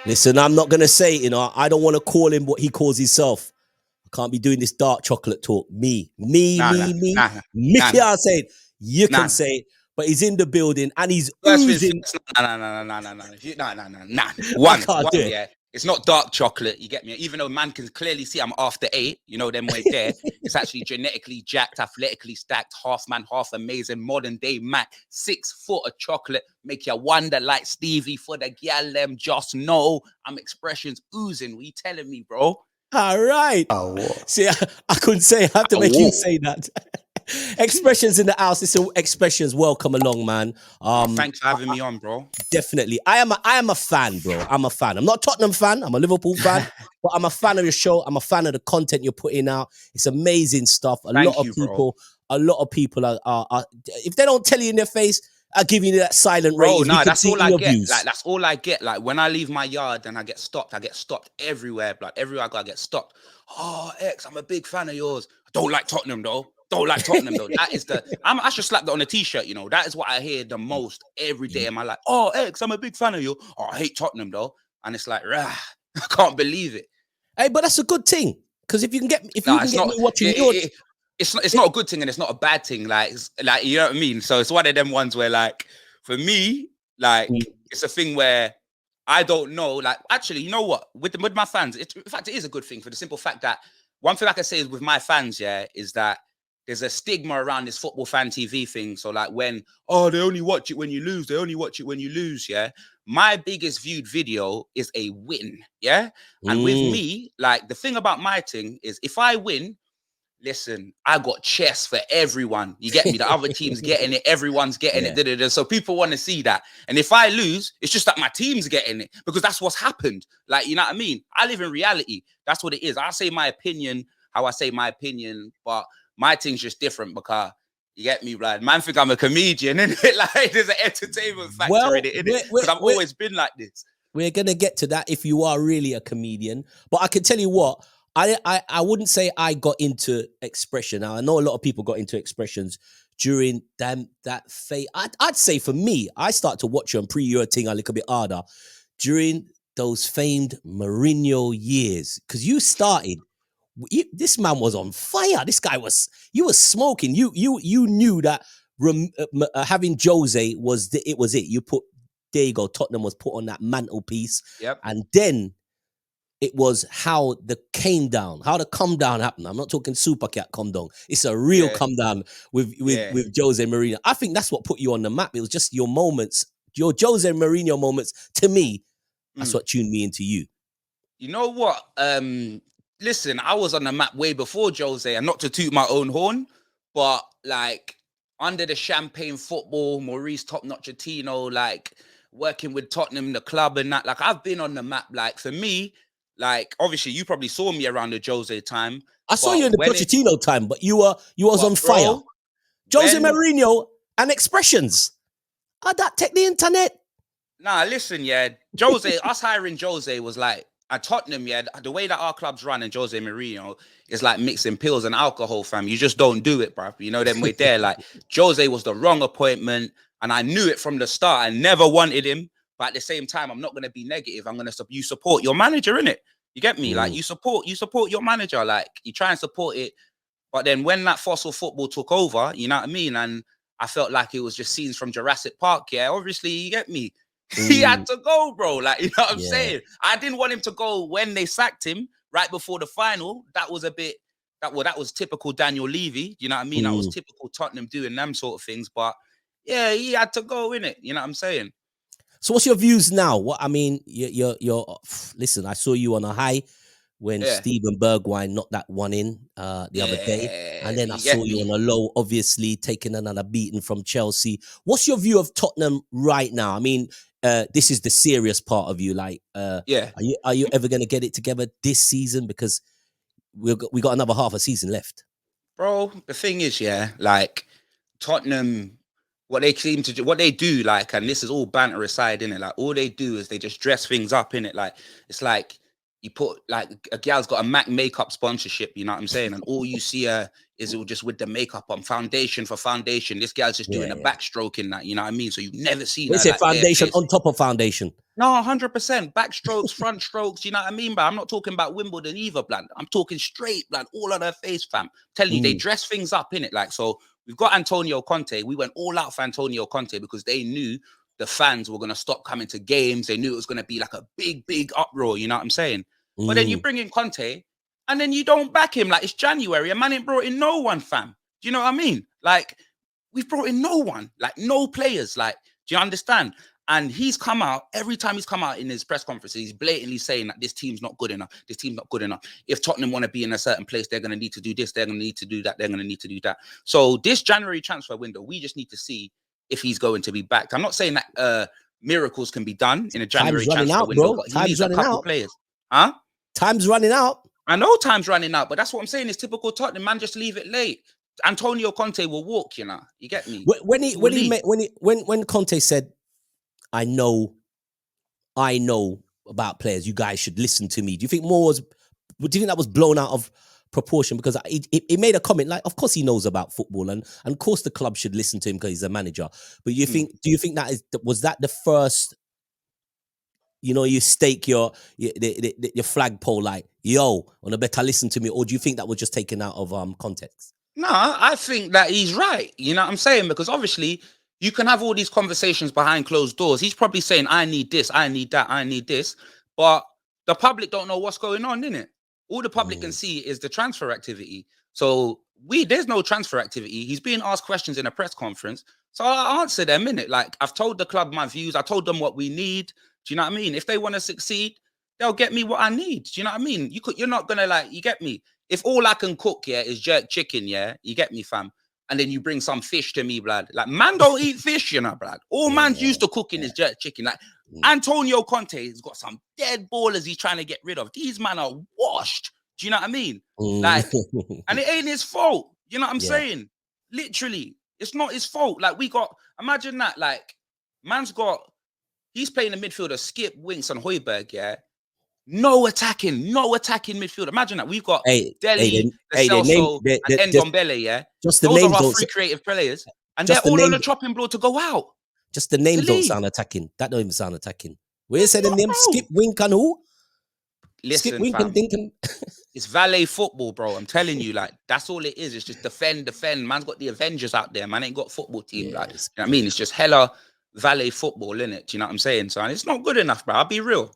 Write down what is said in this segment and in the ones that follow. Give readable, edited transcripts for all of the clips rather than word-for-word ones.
Listen, I'm not gonna say it, you know. I don't want to call him what he calls himself. I can't be doing this dark chocolate talk. Me. I'll say it. You can say it, but he's in the building and he's oozing. Nah. One, yeah. It's not dark chocolate, you get me? Even though man can clearly see I'm after 8, you know, them way there. It's actually genetically jacked, athletically stacked, half man, half amazing, modern day Mac, 6 foot of chocolate, make you wonder like Stevie for the gal them just know I'm expressions oozing. What you telling me, bro? All right. See, I couldn't say, I have to make you say that. Expressions in the house. It's Expressions. Welcome along, man. Thanks for having me on, bro. Definitely. I am a fan, bro. I'm a fan. I'm not a Tottenham fan. I'm a Liverpool fan, but I'm a fan of your show. I'm a fan of the content you're putting out. It's amazing stuff. A lot of people are if they don't tell you in their face, I'll give you that silent rating. Bro, that's all I get. Like, that's all I get. Like, when I leave my yard and I get stopped everywhere. Like, everywhere I go, I get stopped. Oh, X, I'm a big fan of yours. I don't like Tottenham, though. That is I should slap that on a t-shirt, you know. That is what I hear the most every day in my life. Oh, X, I'm a big fan of you. Oh, I hate Tottenham, though. And it's like, rah, I can't believe it. Hey, but that's a good thing. Because if you can get me watching it's not a good thing and it's not a bad thing. Like, you know what I mean? So it's one of them ones where, like, for me, like, it's a thing where I don't know. Like, actually, you know what? With my fans, in fact, it is a good thing for the simple fact that one thing I can say is with my fans, yeah, is that there's a stigma around this football fan TV thing. So, like, when, they only watch it when you lose. They only watch it when you lose, yeah? My biggest viewed video is a win, yeah? And with me, like, the thing about my thing is if I win, listen, I got chess for everyone. You get me? The other team's getting it. Everyone's getting it. So people want to see that. And if I lose, it's just that my team's getting it because that's what's happened. Like, you know what I mean? I live in reality. That's what it is. I say my opinion, how I say my opinion, but my thing's just different because you get me, blood. Man think I'm a comedian, innit? Like, there's an entertainment factor in it, innit? Because I've always been like this. We're gonna get to that if you are really a comedian. But I can tell you what, I wouldn't say I got into expression. Now I know a lot of people got into expressions during that phase. I'd say for me, I started to watch you and your thing a little bit harder during those famed Mourinho years because you started. This man was on fire. This guy was smoking. You knew that having Jose was it. You put, there you go. Tottenham was put on that mantelpiece. Yep. And then it was how the come down happened. I'm not talking super cat come down. It's a real come down with Jose Mourinho. I think that's what put you on the map. It was just your moments, your Jose Mourinho moments. To me, that's what tuned me into you. You know what? Listen, I was on the map way before Jose, and not to toot my own horn, but like under the champagne football, Maurice Top-Notch-Tino, like working with Tottenham, the club and that, like I've been on the map. Like for me, like obviously you probably saw me around the Jose time. I saw you in the Pochettino time, but you was on fire. Jose Mourinho and expressions. That take the internet. Nah, listen, yeah. Jose, us hiring Jose was like, at Tottenham, yeah, the way that our clubs run and Jose Mourinho is like mixing pills and alcohol, fam. You just don't do it, bruv. You know, them way there. Like, Jose was the wrong appointment, and I knew it from the start. I never wanted him, but at the same time, I'm not going to be negative. I'm going to you support your manager, innit? You get me? Like, you support your manager. Like, you try and support it. But then when that fossil football took over, you know what I mean? And I felt like it was just scenes from Jurassic Park, yeah? Obviously, you get me? He had to go, bro. Like, you know what I'm saying? I didn't want him to go when they sacked him right before the final. That was a bit, that was typical Daniel Levy. You know what I mean? That was typical Tottenham doing them sort of things. But yeah, he had to go, innit? You know what I'm saying? So what's your views now? What I mean, you're listen, I saw you on a high when Steven Bergwijn knocked that one in the other day. And then I saw you on a low, obviously taking another beating from Chelsea. What's your view of Tottenham right now? I mean, this is the serious part of you. Like, are you ever going to get it together this season? Because we got another half a season left. Bro, the thing is, like Tottenham, what they seem to do, what they do, like, and this is all banter aside, innit? Like, all they do is they just dress things up, innit? Like, it's like you put, like, a gal's got a MAC makeup sponsorship, you know what I'm saying? And all you see is it just with the makeup on, foundation for foundation. This gal's just doing a backstroke in that, you know what I mean? So you never see that. They say foundation on top of foundation. No, 100%. Backstrokes, front strokes, you know what I mean? But I'm not talking about Wimbledon either, blood. I'm talking straight, blood, all on her face, fam. Telling you, they dress things up, innit? Like, so we've got Antonio Conte. We went all out for Antonio Conte because they knew the fans were going to stop coming to games. They knew it was going to be like a big, big uproar, you know what I'm saying? But then you bring in Conte and then you don't back him. Like, it's January. A man ain't brought in no one, fam. Do you know what I mean? Like, we've brought in no one, like no players. Like, do you understand? And he's come out, every time he's come out in his press conferences, he's blatantly saying that this team's not good enough. This team's not good enough. If Tottenham want to be in a certain place, they're going to need to do this. They're going to need to do that. They're going to need to do that. So this January transfer window, we just need to see if he's going to be backed. I'm not saying that miracles can be done in a January transfer window, but he needs a couple players. Huh? Time's running out. I know time's running out, but that's what I'm saying. It's typical Tottenham, man. Just leave it late. Antonio Conte will walk, you know. You get me? When Conte said, I know about players, you guys should listen to me. Do you think that was blown out of proportion? Because he made a comment like, of course he knows about football, and of course the club should listen to him because he's a manager. But do you think was that the first, you stake your flagpole like, yo, on a better listen to me, or do you think that was just taken out of context? No, I think that he's right. You know what I'm saying? Because obviously you can have all these conversations behind closed doors. He's probably saying, I need this, I need that, I need this. But the public don't know what's going on, innit? All the public can see is the transfer activity. So there's no transfer activity. He's being asked questions in a press conference. So I answer them, innit? Like, I've told the club my views. I told them what we need. Do you know what I mean? If they want to succeed, they'll get me what I need. Do you know what I mean? You're not going to, like, you get me? If all I can cook, yeah, is jerk chicken, yeah, you get me, fam? And then you bring some fish to me, blood. Like, man don't eat fish, you know, blood. All man's used to cooking is jerk chicken. Like, Antonio Conte has got some dead ballers he's trying to get rid of. These men are washed. Do you know what I mean? Like, and it ain't his fault. You know what I'm saying? Literally, it's not his fault. Like, imagine that, like, he's playing the midfielder, Skip, Winks, and Højbjerg, yeah? No attacking midfield. Imagine that. We've got Dele, Celso, and Ndombele, yeah? Those are our three creative players. And they're all on the chopping block to go out. Just the names don't sound attacking. That don't even sound attacking. Where said the name? Skip, Wink, and who? Listen, Skip, Wink, and Dinkum. It's valet football, bro. I'm telling you, like, that's all it is. It's just defend. Man's got the Avengers out there. Man ain't got football team. Like, you know what I mean? It's just hella valet football, innit? Do you know what I'm saying? So, and it's not good enough, bro. I'll be real.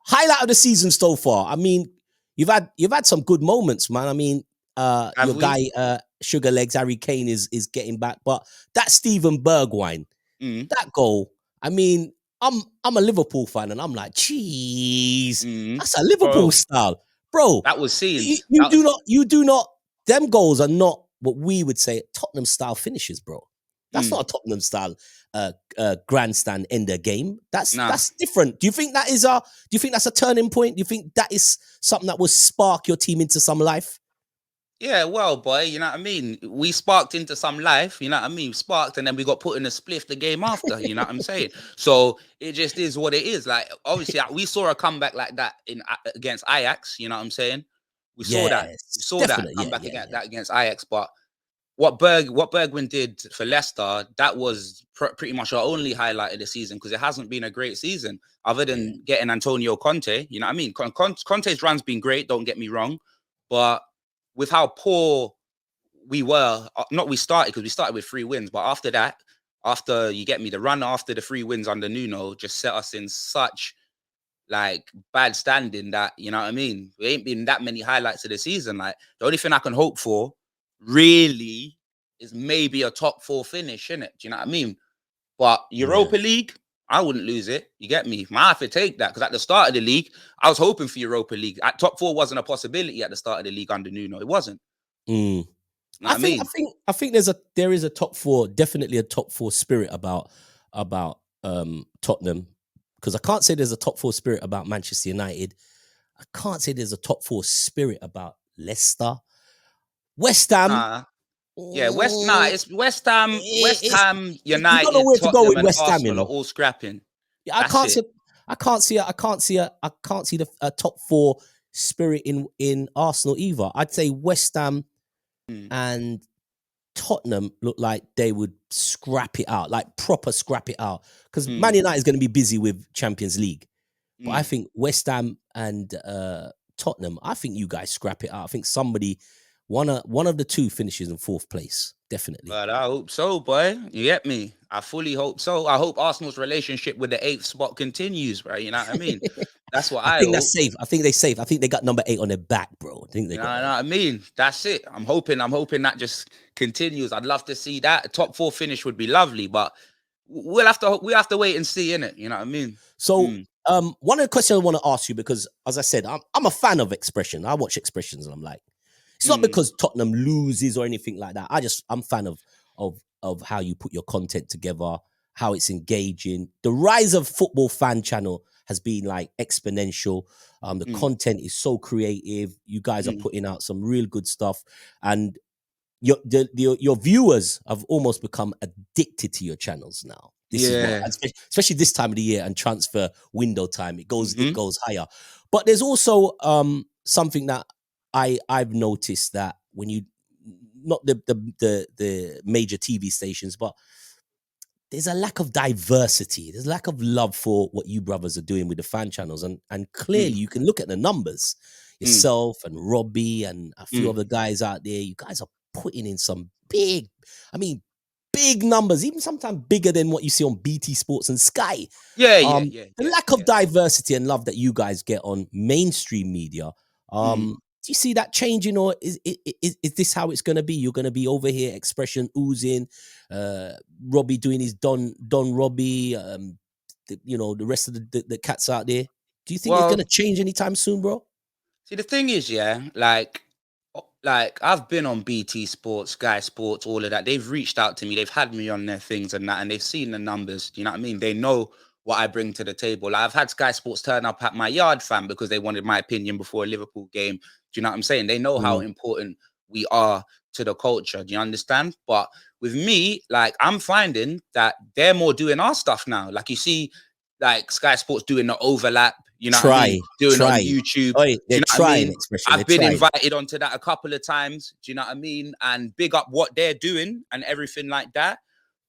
Highlight of the season so far. I mean, you've had some good moments, man. I mean, your guy Sugar Legs Harry Kane is getting back, but that Steven Bergwijn, that goal. I mean, I'm a Liverpool fan, and I'm like, geez, that's a Liverpool style, bro. That was seen. You do not. Them goals are not what we would say Tottenham style finishes, bro. That's not a Tottenham style grandstand ender game. That's different. Do you think that's a turning point? Do you think that is something that will spark your team into some life? Yeah, well, boy, you know what I mean? We sparked into some life, you know what I mean? Sparked, and then we got put in a spliff the game after, you know what I'm saying? So it just is what it is. Like, obviously, we saw a comeback like that against Ajax, you know what I'm saying? We saw that. We saw that comeback against Ajax, but what Bergwijn did for Leicester, that was pretty much our only highlight of the season, because it hasn't been a great season other than getting Antonio Conte. You know what I mean? Conte's run's been great, don't get me wrong, but with how poor we were, we started with 3 wins, but after that, you get me, the run after the 3 wins under Nuno just set us in such like bad standing that, you know what I mean? There ain't been that many highlights of the season. Like, the only thing I can hope for really is maybe a top 4 finish, innit? Do you know what I mean? But Europa League, I wouldn't lose it. You get me? Might have to take that, because at the start of the league, I was hoping for Europa League. Top 4 wasn't a possibility at the start of the league under Nuno. It wasn't. You know I think there is a top 4, definitely a top 4 spirit about Tottenham, because I can't say there's a top 4 spirit about Manchester United. I can't say there's a top 4 spirit about Leicester. West Ham. It's West Ham, United, you don't know where to go with and West Ham, Arsenal are all scrapping. Yeah, I can't see a top 4 spirit in Arsenal either. I'd say West Ham and Tottenham look like they would scrap it out, like proper scrap it out. Because Man Mm, United is going to be busy with Champions League. But I mm. think West Ham and Tottenham, I think you guys scrap it out. I think somebody, one of the two finishes in fourth place, definitely. But I hope so, boy. You get me? I fully hope so. I hope Arsenal's relationship with the eighth spot continues, bro. You know what I mean? That's what I I think that's hope. safe. I think they safe. I think they got number 8 on their back, bro. I think they You know got what that. I mean? That's it. I'm hoping that just continues. I'd love to see that. A top 4 finish would be lovely, but we have to wait and see, innit? You know what I mean? So, Mm, one of the questions I want to ask you, because as I said, I'm a fan of Expression. I watch Expressions, and I'm like, it's not mm, because Tottenham loses or anything like that. I'm fan of how you put your content together, how it's engaging. The rise of football fan channel has been like exponential. The mm, content is so creative. You guys are mm. putting out some real good stuff, and your viewers have almost become addicted to your channels now. This is what, Yeah. especially this time of the year and transfer window time, it Hmm. goes higher. But there's also something that I've noticed, that when you, not the major TV stations, but there's a lack of diversity. There's a lack of love for what you brothers are doing with the fan channels, and clearly Mm, you can look at the numbers. mm, Yourself and Robbie and a few mm. other guys out there, you guys are putting in some big, I mean, big numbers, even sometimes bigger than what you see on BT Sports and Sky. Yeah, yeah, yeah, The yeah, lack of yeah. diversity and love that you guys get on mainstream media. Mm. Do you see that changing, or is this how it's going to be? You're going to be over here, Expression oozing, uh, Robbie doing his Don Robbie, the rest of the cats out there. Do you think it's going Well, to change anytime soon, bro? see, the thing is, yeah, like I've been on BT Sports, Sky Sports, all of that. They've reached out to me. They've had me on their things and that, and they've seen the numbers. Do you know what I mean? They know what I bring to the table. Like, I've had Sky Sports turn up at my yard, fam, because they wanted my opinion before a Liverpool game. Do you know what I'm saying? They know how Mm, important we are to the culture. Do you understand? But with me, like, I'm finding that they're more doing our stuff now. Like, you see, like Sky Sports doing the overlap. You know what I mean? Doing it on try. YouTube. Oh, Do they're you know what I trying, mean? Expression. They're I've been trying. invited onto that a couple of times. Do you know what I mean? And big up what they're doing and everything like that.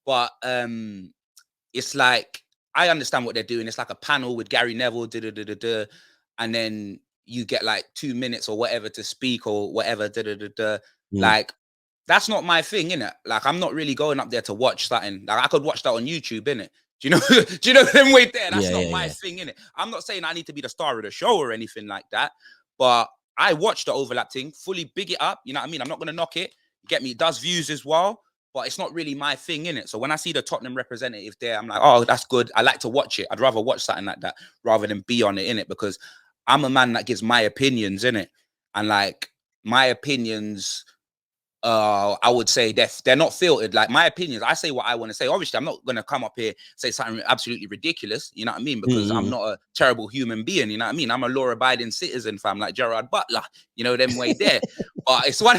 But it's like, I understand what they're doing. It's like a panel with Gary Neville, da da da da da, and then you get like 2 minutes or whatever to speak or whatever, da da da da. Mm, Like, that's not my thing, innit? Like, I'm not really going up there to watch something. Like, I could watch that on YouTube, innit? Do you know? Do you know them way there? That's yeah, not yeah, my yeah. thing, innit? I'm not saying I need to be the star of the show or anything like that, but I watch the overlap thing, fully big it up. You know what I mean? I'm not gonna knock it. Get me? It does views as well, but it's not really my thing, innit? So when I see the Tottenham representative there, I'm like, oh, that's good. I like to watch it. I'd rather watch something like that rather than be on it, innit? Because I'm a man that gives my opinions, innit? And like, my opinions, I would say they're not filtered. Like, my opinions, I say what I want to say. Obviously, I'm not gonna come up here say something absolutely ridiculous, you know what I mean? Because I'm Mm, not a terrible human being, you know what I mean? I'm a law-abiding citizen, fam, like Gerard Butler, you know, them way there. But it's one,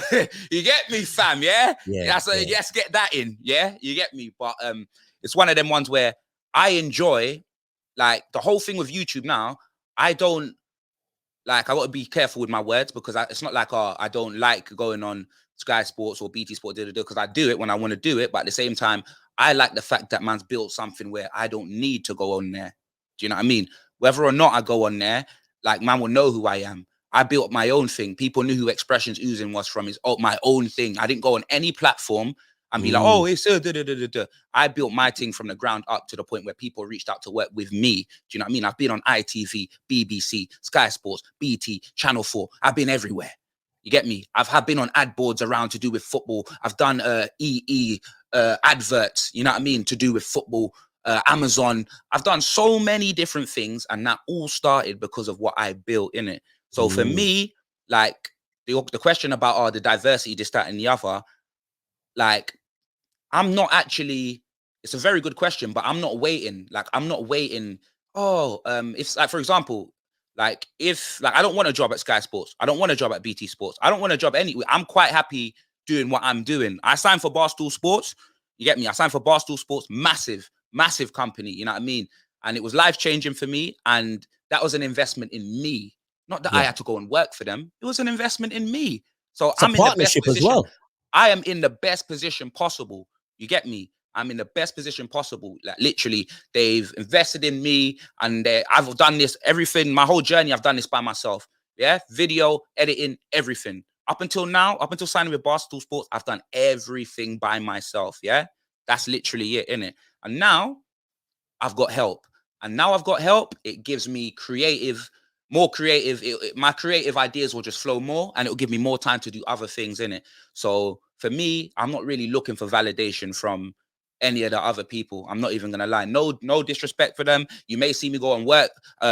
you get me, fam, yeah? yeah, That's a, yeah. let's get that in, yeah? You get me? But it's one of them ones where I enjoy, like, the whole thing with YouTube now. I don't, like, I got to be careful with my words, because it's not like, oh, I don't like going on Sky Sports or BT Sport, because I do it when I want to do it. But at the same time, I like the fact that man's built something where I don't need to go on there. Do you know what I mean? Whether or not I go on there, like, man will know who I am. I built my own thing. People knew who Expressions Oozing was from. Is my own thing. I didn't go on any platform and be like, Mm, oh, it's I built my thing from the ground up to the point where people reached out to work with me. Do you know what I mean? I've been on ITV, BBC, Sky Sports, BT, Channel 4. I've been everywhere. You get me? I've been on ad boards around to do with football. I've done EE adverts, you know what I mean, to do with football, Amazon. I've done so many different things, and that all started because of what I built in it. So for mm, me, like, the question about, the diversity, this, that, and the other, like, I'm not actually, it's a very good question, but I'm not waiting. Like, I'm not waiting. Oh, if, like, for example, like, if, like, I don't want a job at Sky Sports. I don't want a job at BT Sports. I don't want a job anywhere. I'm quite happy doing what I'm doing. I signed for Barstool Sports. You get me? I signed for Barstool Sports, massive, massive company. You know what I mean? And it was life changing for me. And that was an investment in me. Not that I yeah. had to go and work for them. It was an investment in me. So It's a I'm in the best partnership as position. well. I am in the best position possible. You get me? I'm in the best position possible. Like literally, they've invested in me, and I've done this everything. My whole journey, I've done this by myself. Yeah, video, editing, everything. Up until now, up until signing with Barstool Sports, I've done everything by myself. Yeah, that's literally it, innit? And now I've got help. And now I've got help. It gives me more creative. My creative ideas will just flow more, and it will give me more time to do other things in it. So for me, I'm not really looking for validation from any of the other people. I'm not even gonna lie. No disrespect for them. You may see me go and work,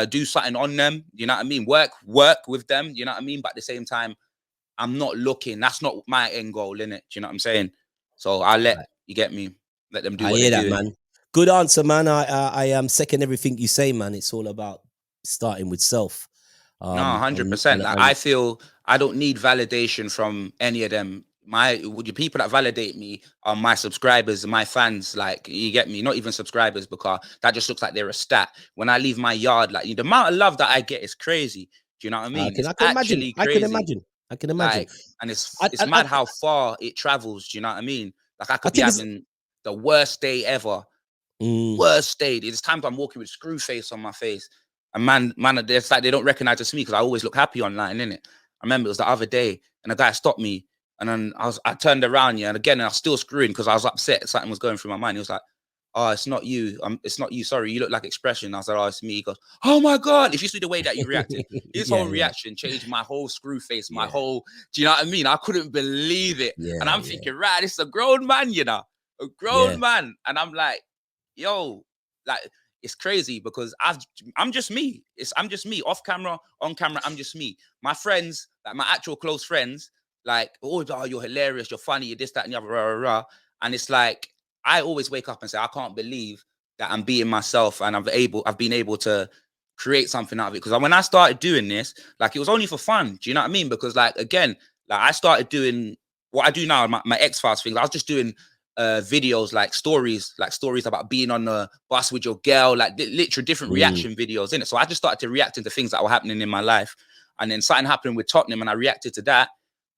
do something on them. You know what I mean? Work with them. You know what I mean? But at the same time, I'm not looking. That's not my end goal, innit? Do you know what I'm saying? So you get me. Let them do I what hear they're that, doing. man. Good answer, man. I am second everything you say, man. It's all about starting with self. No, And, 100%. and, Like and I feel I don't need validation from any of them. The people that validate me are my subscribers, my fans. Like you get me, not even subscribers, because that just looks like they're a stat. When I leave my yard, like the amount of love that I get is crazy. Do you know what I mean? It's I can imagine. actually I can crazy. imagine. I can imagine. Like, and I, it's I, I, mad how far it travels. Do you know what I mean? Like I I could be think it's. having the worst day ever, Mm, worst day. There's times I'm walking with screw face on my face. And man, it's like they don't recognize it's me because I always look happy online, innit? I remember it was the other day and a guy stopped me and then I turned around, yeah, and again I was still screwing because I was upset. Something was going through my mind. He was like, "Oh, it's not you. It's not you. Sorry, you look like Expression." I was like, "Oh, it's me." He goes, "Oh my god!" If you see the way that you reacted, his yeah, whole yeah, reaction changed my whole screw face, my yeah, whole. Do you know what I mean? I couldn't believe it, and yeah, I'm yeah, thinking, right, this is a grown man, you know, a yeah. grown man, and I'm like, yo, like it's crazy because I'm just me. I'm just me off camera, on camera. I'm just me. My friends, like my actual close friends, like oh you're hilarious, you're funny, you're this, that, and the other, rah, rah, rah. And it's like I always wake up and say I can't believe that I'm being myself and I've been able to create something out of it. Because when I started doing this, like it was only for fun. Do you know what I mean? Because like again, like I started doing what I do now, my X-Files thing. I was just doing videos like stories about being on the bus with your girl, like literally different Mm, reaction videos in it. So I just started to react to things that were happening in my life, and then something happened with Tottenham, and I reacted to that,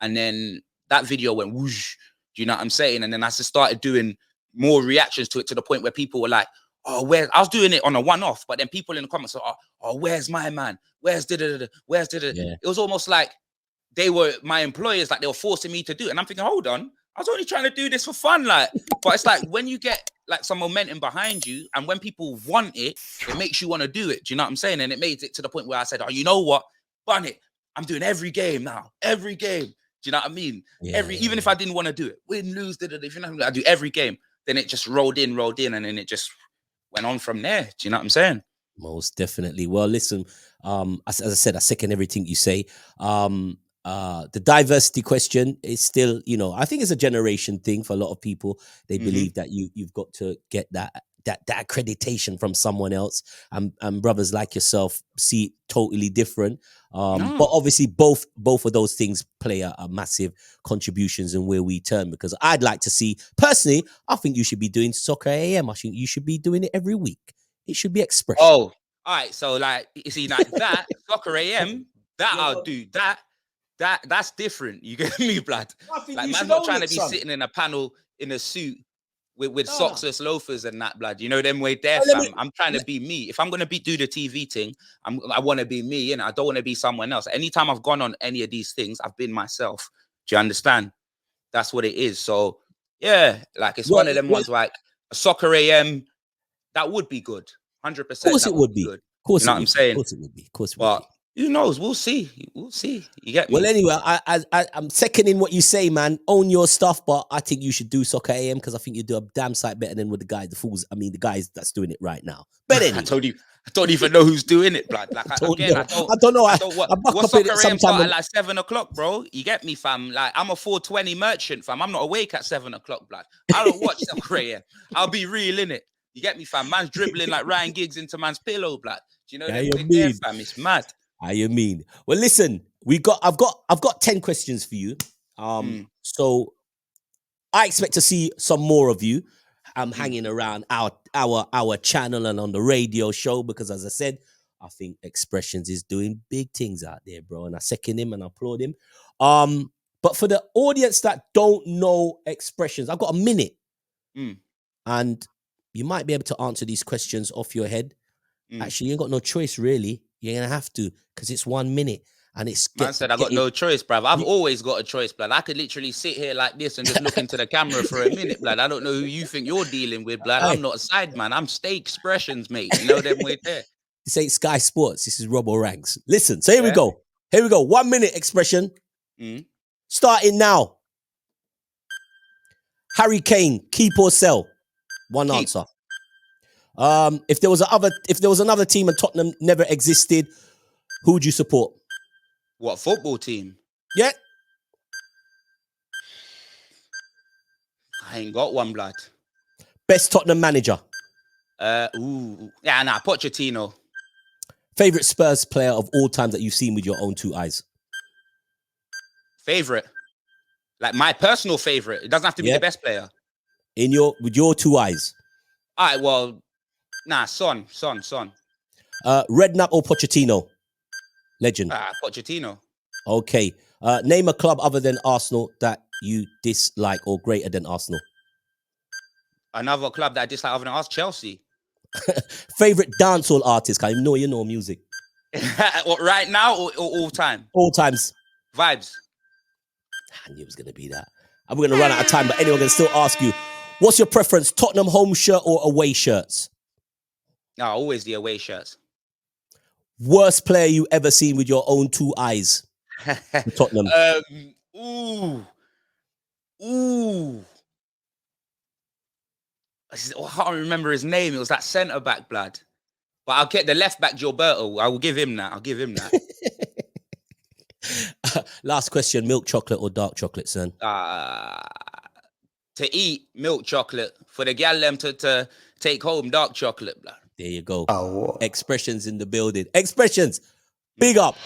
and then that video went whoosh. Do you know what I'm saying? And then I just started doing more reactions to it to the point where people were like, "Oh, where?" I was doing it on a one-off, but then people in the comments are, "Oh, where's my man? Where's da? Where's da?" It yeah. was almost like they were my employers, like they were forcing me to do it. And I'm thinking, hold on, I was only trying to do this for fun. Like, but it's like when you get like some momentum behind you and when people want it, it makes you want to do it. Do you know what I'm saying? And it made it to the point where I said, oh, you know what? Bun it. I'm doing every game now. Every game. Do you know what I mean? Yeah, Even if I didn't want to do it, win, lose, if you know, I do every game. Then it just rolled in, and then it just went on from there. Do you know what I'm saying? most definitely. Well, listen, as I said, I second everything you say. The diversity question is still, I think it's a generation thing for a lot of people. They Mm-hmm. believe that you've got to get that accreditation from someone else, and brothers like yourself see it totally different. But No. obviously, both of those things play a massive contributions in where we turn. Because I'd like to see personally, I think you should be doing Soccer AM. I think you should be doing it every week. It should be expression. Oh, all right. So like you see, like that Soccer AM, that Yeah, I'll go. do. That's different. You get me, blood? I think Like you man's should not own trying it, to be son. sitting in a panel in a suit with No, no. socksless loafers and that, blood. You know them way there, Let me. fam. I'm trying to be me. If I'm gonna do the TV thing, I want to be me, and I don't want to be someone else. Anytime I've gone on any of these things, I've been myself. Do you understand? That's what it is. So yeah, like it's Well, one of them well, ones like a Soccer AM. That would be good. of 100%. course That it would would be be. good. Of course You know it what I'm would be. Of saying? course it would be. Of course it would But be. who knows? We'll see. We'll see. You get Well, me? anyway, I'm seconding what you say, man. Own your stuff, but I think you should do Soccer AM because I think you do a damn sight better than with the guys, the fools. I mean, the guys that's doing it right now. But I anyway, told you. I don't even know who's doing it, blood. Like don't again, know. I don't know. I I, don't I buck what up in it Soccer AM sometime. start at like 7 o'clock, bro. You get me, fam? Like I'm a 420 merchant, fam. I'm not awake at 7 o'clock, blood. I don't watch Soccer AM. I'll be real in it. You get me, fam? Man's dribbling like Ryan Giggs into man's pillow, blood. Do you know How them you way there, mean? fam? It's mad. How you mean? Well, listen, I've got 10 questions for you. Mm, So I expect to see some more of you mm. hanging around our channel and on the radio show because, as I said, I think Expressions is doing big things out there, bro. And I second him and I applaud him. But for the audience that don't know expressions, I've got a minute. And you might be able to answer these questions off your head. Actually, you ain't got no choice, really. You're going to have to, because it's 1 minute. And it's... Man said I got no choice, bruv. I've always got a choice, blood. I could literally sit here like this and just look into the camera for a minute, blood. I don't know who you think you're dealing with, blood. I'm not a side man. I'm Stay Expressions, mate. You know them way there. This ain't Sky Sports. This is Robbo Ranx. Listen, so here we go. Here we go. 1 minute expression. Starting now. Harry Kane, keep or sell? One Keep. answer. If there was another team and Tottenham never existed, who would you support? What football team? Yeah. I ain't got one, blood. Best Tottenham manager? Yeah, Pochettino. Favorite Spurs player of all time that you've seen with your own 2 eyes? Favorite? Like my personal favorite. It doesn't have to be the best player. With your 2 eyes? All right, well, Son. Redknapp or Pochettino? Legend. Pochettino. Okay. Name a club other than Arsenal that you dislike or greater than Arsenal. Another club that I dislike other than us, Chelsea. Favorite dancehall artist? I know you know music. What, right now or all time? All times. Vibes. I knew it was going to be that. I'm going to run out of time, but anyway, I'm going to still ask you, what's your preference, Tottenham home shirt or away shirts? No, always the away shirts. Worst player you ever seen with your own 2 eyes? Tottenham. Ooh. I can't remember his name. It was that centre back, blood. But I'll get the left back, Gilberto. I will give him that. Last question, milk chocolate or dark chocolate, son? To eat milk chocolate, for the gal them to take home dark chocolate, blood. There you go. Expressions in the building. Expressions. Big up.